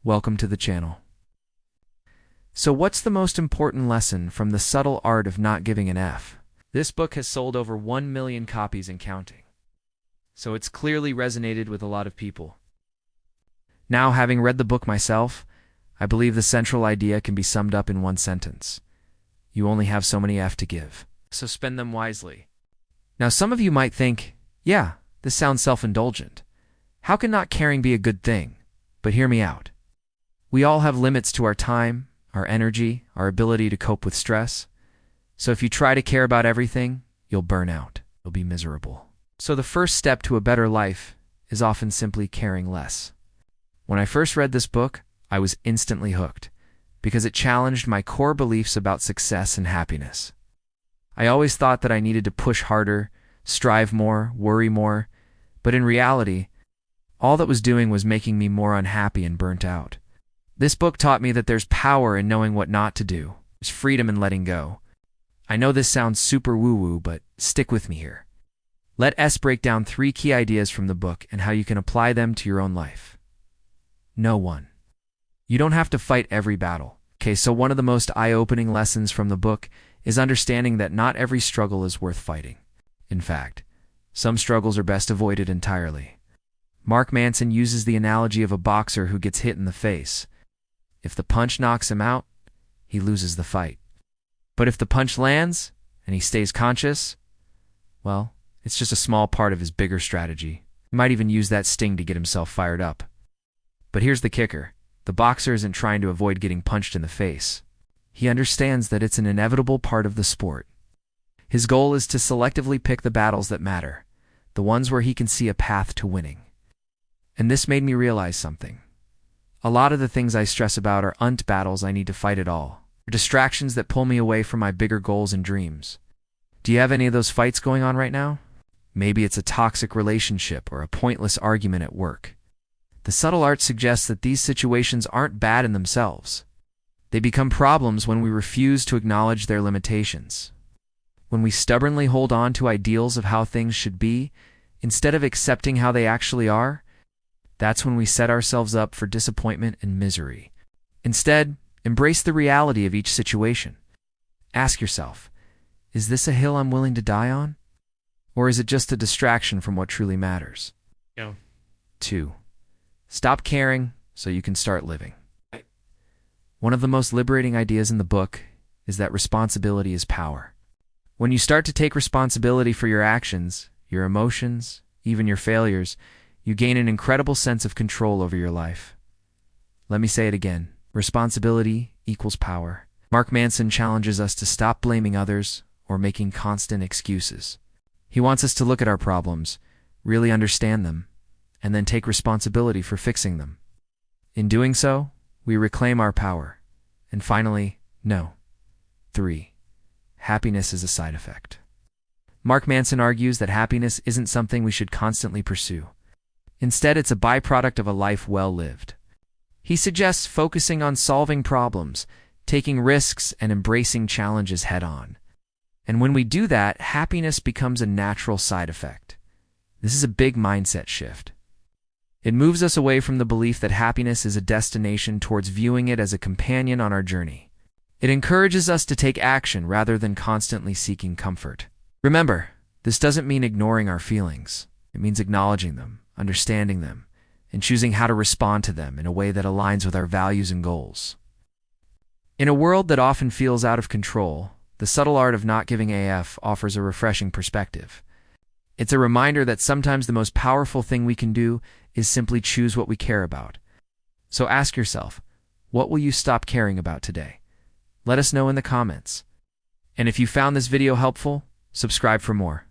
welcome to the channel. So what's the most important lesson from The Subtle Art of Not Giving an F? This book has sold over 1 million copies and counting, so it's clearly resonated with a lot of people. Now, having read the book myself, I believe the central idea can be summed up in one sentence. You only have so many F to give, so spend them wisely. Now, some of you might think, yeah, this sounds self-indulgent. How can not caring be a good thing? But hear me out. We all have limits to our time, our energy, our ability to cope with stress. So if you try to care about everything, you'll burn out. You'll be miserable. So the first step to a better life is often simply caring less. When I first read this book, I was instantly hooked because it challenged my core beliefs about success and happiness. I always thought that I needed to push harder, strive more, worry more, but in reality, all that was doing was making me more unhappy and burnt out. This book taught me that there's power in knowing what not to do. There's freedom in letting go. I know this sounds super woo-woo, but stick with me here. Let S break down 3 key ideas from the book and how you can apply them to your own life. No. 1. You don't have to fight every battle. Okay, so one of the most eye-opening lessons from the book is understanding that not every struggle is worth fighting. In fact, some struggles are best avoided entirely. Mark Manson uses the analogy of a boxer who gets hit in the face. If the punch knocks him out, he loses the fight. But if the punch lands and he stays conscious, well, it's just a small part of his bigger strategy. He might even use that sting to get himself fired up. But here's the kicker. The boxer isn't trying to avoid getting punched in the face. He understands that it's an inevitable part of the sport. His goal is to selectively pick the battles that matter, the ones where he can see a path to winning. And this made me realize something. A lot of the things I stress about are battles I need to fight at all. They're distractions that pull me away from my bigger goals and dreams. Do you have any of those fights going on right now? Maybe it's a toxic relationship or a pointless argument at work. The subtle art suggests that these situations aren't bad in themselves. They become problems when we refuse to acknowledge their limitations. When we stubbornly hold on to ideals of how things should be, instead of accepting how they actually are, that's when we set ourselves up for disappointment and misery. Instead, embrace the reality of each situation. Ask yourself, is this a hill I'm willing to die on? Or is it just a distraction from what truly matters? Yeah. 2. Stop caring so you can start living. One of the most liberating ideas in the book is that responsibility is power. When you start to take responsibility for your actions, your emotions, even your failures, you gain an incredible sense of control over your life. Let me say it again. Responsibility equals power. Mark Manson challenges us to stop blaming others or making constant excuses. He wants us to look at our problems, really understand them, and then take responsibility for fixing them. In doing so, we reclaim our power. And finally, no. 3. Happiness is a side effect. Mark Manson argues that happiness isn't something we should constantly pursue. Instead, it's a byproduct of a life well lived. He suggests focusing on solving problems, taking risks, and embracing challenges head-on. And when we do that, happiness becomes a natural side effect. This is a big mindset shift. It moves us away from the belief that happiness is a destination towards viewing it as a companion on our journey. It encourages us to take action rather than constantly seeking comfort. Remember, this doesn't mean ignoring our feelings. It means acknowledging them, understanding them, and choosing how to respond to them in a way that aligns with our values and goals. In a world that often feels out of control, The Subtle Art of Not Giving AF offers a refreshing perspective. It's a reminder that sometimes the most powerful thing we can do is simply choose what we care about. So ask yourself, what will you stop caring about today? Let us know in the comments. And if you found this video helpful, subscribe for more.